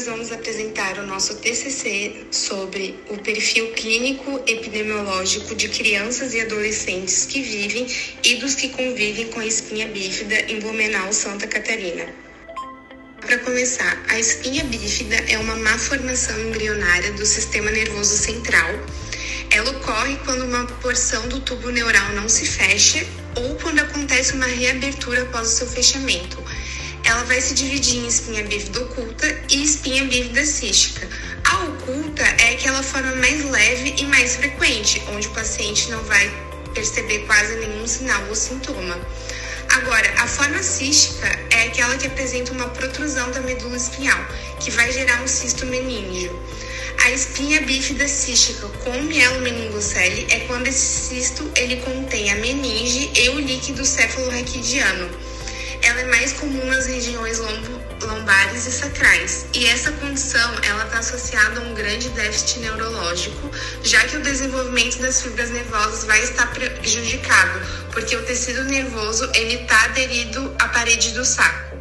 nós vamos apresentar o nosso TCC sobre o perfil clínico epidemiológico de crianças e adolescentes que vivem e dos que convivem com a espinha bífida em Blumenau, Santa Catarina. Para começar, a espinha bífida é uma má formação embrionária do sistema nervoso central. Ela ocorre quando uma porção do tubo neural não se fecha ou quando acontece uma reabertura após o seu fechamento. Ela vai se dividir em espinha bífida oculta e espinha bífida cística. A oculta é aquela forma mais leve e mais frequente, onde o paciente não vai perceber quase nenhum sinal ou sintoma. Agora, a forma cística é aquela que apresenta uma protrusão da medula espinhal, que vai gerar um cisto meníngeo. A espinha bífida cística com mielomeningocele é quando esse cisto ele contém a meninge e o líquido cefalorraquidiano. Ela é mais comum nas regiões lombares e sacrais, e essa condição ela está associada a um grande déficit neurológico, já que o desenvolvimento das fibras nervosas vai estar prejudicado, porque o tecido nervoso ele está aderido à parede do saco.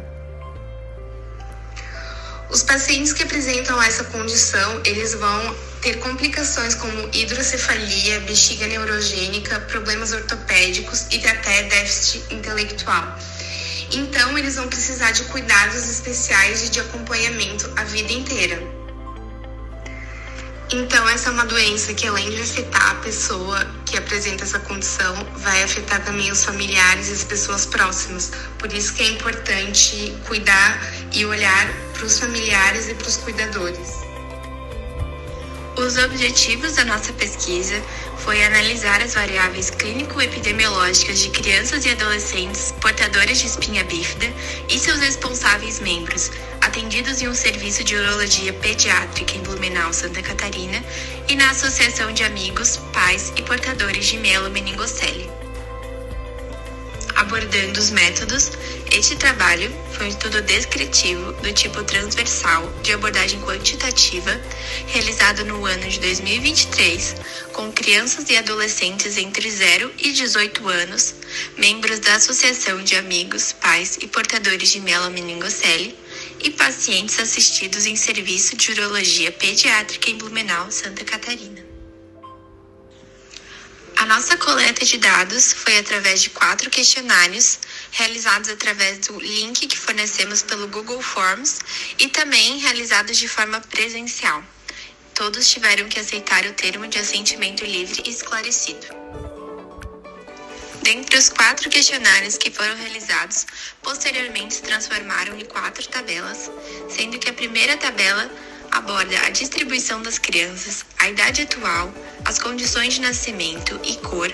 Os pacientes que apresentam essa condição, eles vão ter complicações como hidrocefalia, bexiga neurogênica, problemas ortopédicos e até déficit intelectual. Então, eles vão precisar de cuidados especiais e de acompanhamento a vida inteira. Então, essa é uma doença que, além de afetar a pessoa que apresenta essa condição, vai afetar também os familiares e as pessoas próximas. Por isso que é importante cuidar e olhar para os familiares e para os cuidadores. Os objetivos da nossa pesquisa foi analisar as variáveis clínico-epidemiológicas de crianças e adolescentes portadores de espinha bífida e seus responsáveis membros, atendidos em um serviço de urologia pediátrica em Blumenau, Santa Catarina, e na Associação de Amigos, Pais e Portadores de Mielomeningocele. Abordando os métodos, este trabalho foi um estudo descritivo do tipo transversal de abordagem quantitativa, realizado no ano de 2023, com crianças e adolescentes entre 0 e 18 anos, membros da Associação de Amigos, Pais e Portadores de Mielomeningocele, e pacientes assistidos em serviço de urologia pediátrica em Blumenau, Santa Catarina. A nossa coleta de dados foi através de 4 questionários, realizados através do link que fornecemos pelo Google Forms e também realizados de forma presencial. Todos tiveram que aceitar o termo de assentimento livre e esclarecido. Dentre os 4 questionários que foram realizados, posteriormente se transformaram em 4 tabelas, sendo que a primeira tabela aborda a distribuição das crianças, a idade atual, as condições de nascimento e cor.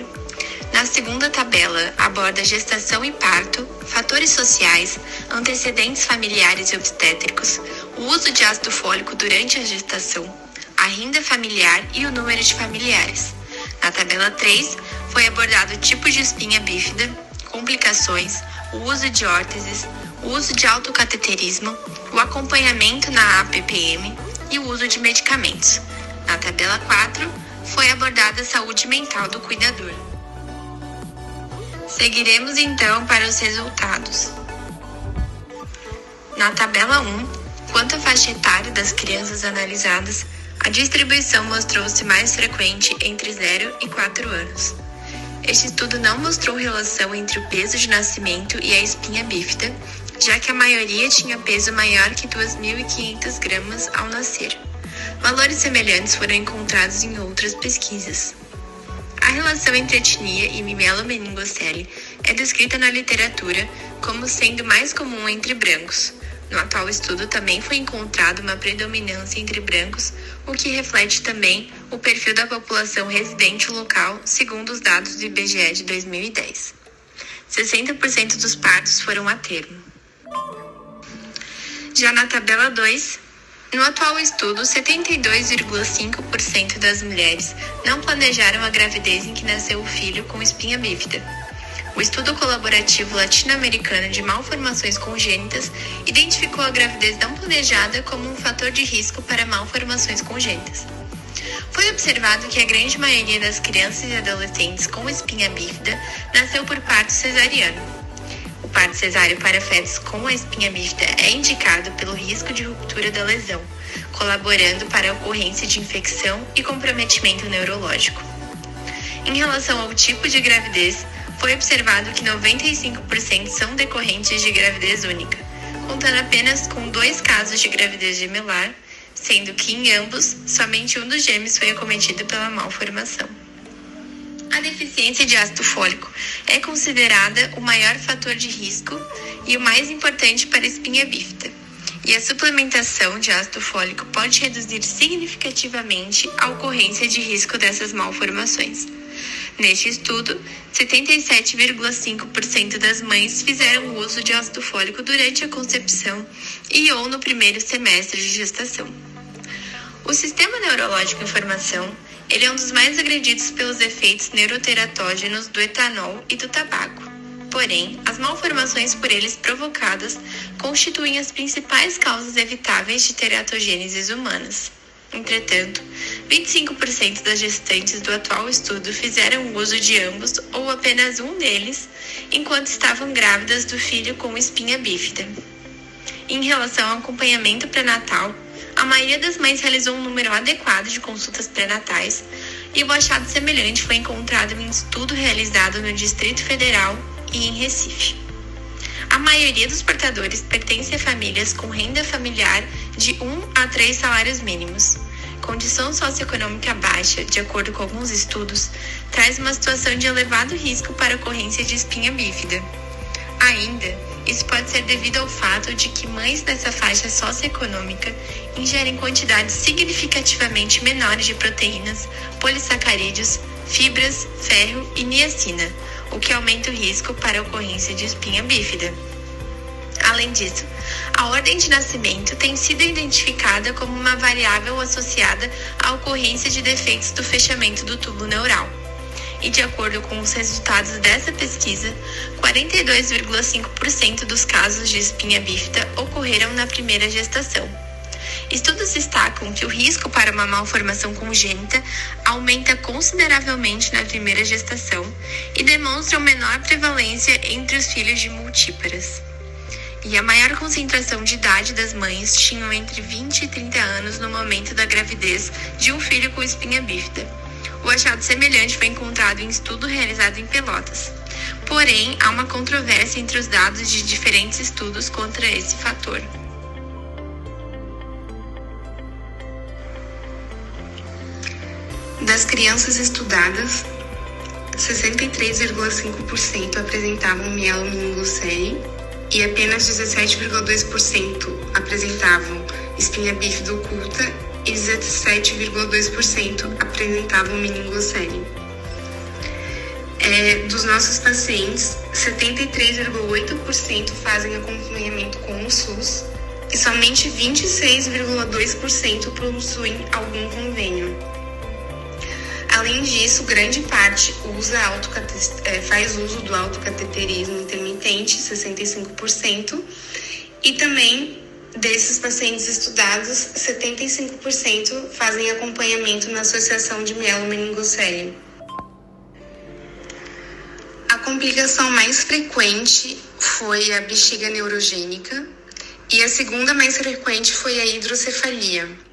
Na segunda tabela, aborda gestação e parto, fatores sociais, antecedentes familiares e obstétricos, o uso de ácido fólico durante a gestação, a renda familiar e o número de familiares. Na tabela 3, foi abordado o tipo de espinha bífida, complicações, o uso de órteses, o uso de autocateterismo, o acompanhamento na APPM e o uso de medicamentos. Na tabela 4, foi abordada a saúde mental do cuidador. Seguiremos então para os resultados. Na tabela 1, quanto à faixa etária das crianças analisadas, a distribuição mostrou-se mais frequente entre 0 e 4 anos. Este estudo não mostrou relação entre o peso de nascimento e a espinha bífida, já que a maioria tinha peso maior que 2.500 gramas ao nascer. Valores semelhantes foram encontrados em outras pesquisas. A relação entre etnia e mielomeningocele é descrita na literatura como sendo mais comum entre brancos. No atual estudo também foi encontrada uma predominância entre brancos, o que reflete também o perfil da população residente local, segundo os dados do IBGE de 2010. 60% dos partos foram a termo. Já na tabela 2, no atual estudo, 72,5% das mulheres não planejaram a gravidez em que nasceu o filho com espinha bífida. O estudo colaborativo latino-americano de malformações congênitas identificou a gravidez não planejada como um fator de risco para malformações congênitas. Foi observado que a grande maioria das crianças e adolescentes com espinha bífida nasceu por parto cesariano. parto cesáreo para fetos com a espinha bífida é indicado pelo risco de ruptura da lesão, colaborando para a ocorrência de infecção e comprometimento neurológico. Em relação ao tipo de gravidez, foi observado que 95% são decorrentes de gravidez única, contando apenas com 2 casos de gravidez gemelar, sendo que em ambos, somente um dos gêmeos foi acometido pela malformação. A deficiência de ácido fólico é considerada o maior fator de risco e o mais importante para a espinha bífida, e a suplementação de ácido fólico pode reduzir significativamente a ocorrência de risco dessas malformações. Neste estudo, 77,5% das mães fizeram uso de ácido fólico durante a concepção e ou no primeiro semestre de gestação. O sistema neurológico em formação, ele é um dos mais agredidos pelos efeitos neuroteratógenos do etanol e do tabaco. Porém, as malformações por eles provocadas constituem as principais causas evitáveis de teratogêneses humanas. Entretanto, 25% das gestantes do atual estudo fizeram uso de ambos ou apenas um deles, enquanto estavam grávidas do filho com espinha bífida. Em relação ao acompanhamento pré-natal, a maioria das mães realizou um número adequado de consultas pré-natais e o achado semelhante foi encontrado em estudo realizado no Distrito Federal e em Recife. A maioria dos portadores pertence a famílias com renda familiar de 1 a 3 salários mínimos. Condição socioeconômica baixa, de acordo com alguns estudos, traz uma situação de elevado risco para a ocorrência de espinha bífida. Ainda, isso pode ser devido ao fato de que mães nessa faixa socioeconômica ingerem quantidades significativamente menores de proteínas, polissacarídeos, fibras, ferro e niacina, o que aumenta o risco para a ocorrência de espinha bífida. Além disso, a ordem de nascimento tem sido identificada como uma variável associada à ocorrência de defeitos do fechamento do tubo neural. E de acordo com os resultados dessa pesquisa, 42,5% dos casos de espinha bífida ocorreram na primeira gestação. Estudos destacam que o risco para uma malformação congênita aumenta consideravelmente na primeira gestação e demonstram menor prevalência entre os filhos de multíparas. E a maior concentração de idade das mães tinham entre 20 e 30 anos no momento da gravidez de um filho com espinha bífida. O achado semelhante foi encontrado em estudo realizado em Pelotas. Porém, há uma controvérsia entre os dados de diferentes estudos contra esse fator. Das crianças estudadas, 63,5% apresentavam mielomeningocele e apenas 17,2% apresentavam espinha bífida oculta e 17,2% apresentavam meningocele. Dos nossos pacientes, 73,8% fazem acompanhamento com o SUS e somente 26,2% possuem algum convênio. Além disso, grande parte faz uso do autocateterismo intermitente, 65%, e também desses pacientes estudados, 75% fazem acompanhamento na associação de mielomeningocele. A complicação mais frequente foi a bexiga neurogênica e a segunda mais frequente foi a hidrocefalia.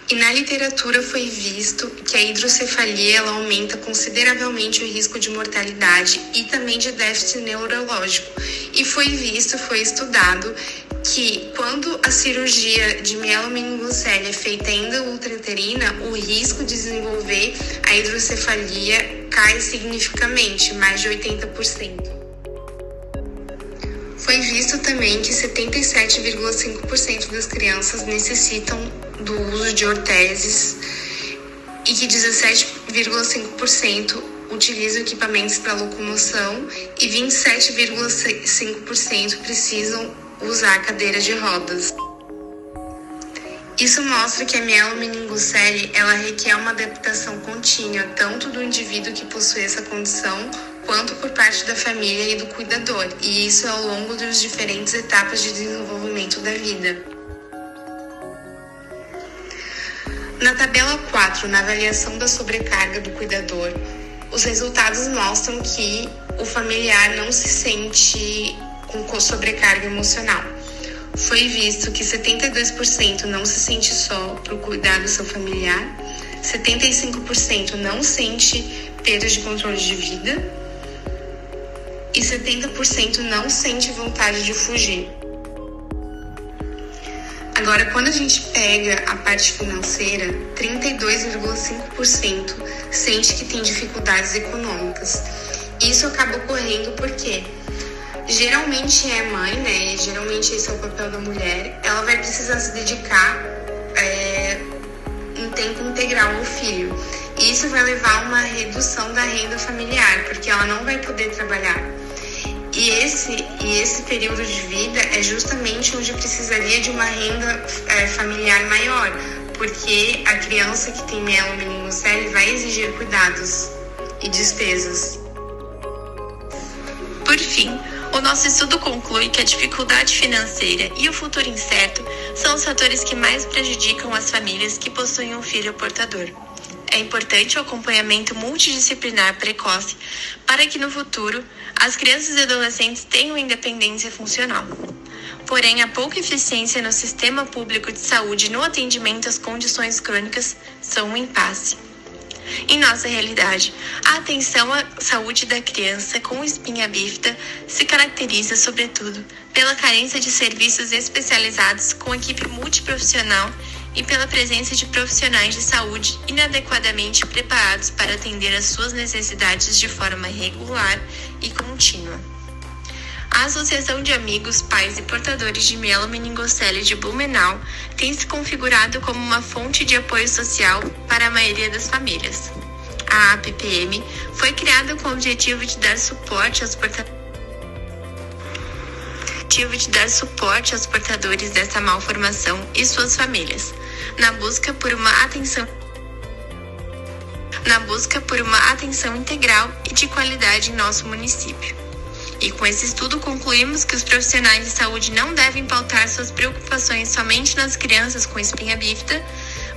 E na literatura foi visto que a hidrocefalia ela aumenta consideravelmente o risco de mortalidade e também de déficit neurológico. E foi estudado que quando a cirurgia de mielomeningocele é feita ainda ultrauterina, o risco de desenvolver a hidrocefalia cai significativamente, mais de 80%. Foi visto também que 77,5% das crianças necessitam do uso de orteses e que 17,5% utilizam equipamentos para locomoção e 27,5% precisam usar cadeira de rodas. Isso mostra que a mielomeningocele ela requer uma adaptação contínua, tanto do indivíduo que possui essa condição, quanto por parte da família e do cuidador, e isso ao longo das diferentes etapas de desenvolvimento da vida. Na tabela 4, na avaliação da sobrecarga do cuidador, os resultados mostram que o familiar não se sente com sobrecarga emocional. foi visto que 72% não se sente só para cuidar do seu familiar, 75% não sente perda de controle de vida e 70% não sente vontade de fugir. Agora, quando a gente pega a parte financeira, 32,5% sente que tem dificuldades econômicas. Isso acaba ocorrendo porque geralmente é mãe, né? Geralmente esse é o papel da mulher. Ela vai precisar se dedicar em tempo integral ao filho. E isso vai levar a uma redução da renda familiar, porque ela não vai poder trabalhar. E esse período de vida é justamente onde precisaria de uma renda familiar maior, porque a criança que tem mielomeningocele vai exigir cuidados e despesas. Por fim, o nosso estudo conclui que a dificuldade financeira e o futuro incerto são os fatores que mais prejudicam as famílias que possuem um filho portador. É importante o acompanhamento multidisciplinar precoce para que no futuro as crianças e adolescentes tenham independência funcional. Porém, a pouca eficiência no sistema público de saúde no atendimento às condições crônicas são um impasse. Em nossa realidade, a atenção à saúde da criança com espinha bífida se caracteriza, sobretudo, pela carência de serviços especializados com equipe multiprofissional e pela presença de profissionais de saúde inadequadamente preparados para atender às suas necessidades de forma regular e contínua. A Associação de Amigos, Pais e Portadores de Mielomeningocele de Blumenau tem se configurado como uma fonte de apoio social para a maioria das famílias. A APPM foi criada com o objetivo de dar suporte aos portadores dessa malformação e suas famílias, na busca por uma atenção integral e de qualidade em nosso município. E com esse estudo concluímos que os profissionais de saúde não devem pautar suas preocupações somente nas crianças com espinha bífida,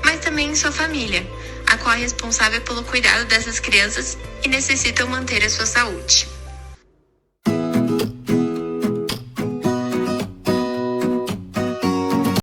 mas também em sua família, a qual é responsável pelo cuidado dessas crianças e necessitam manter a sua saúde.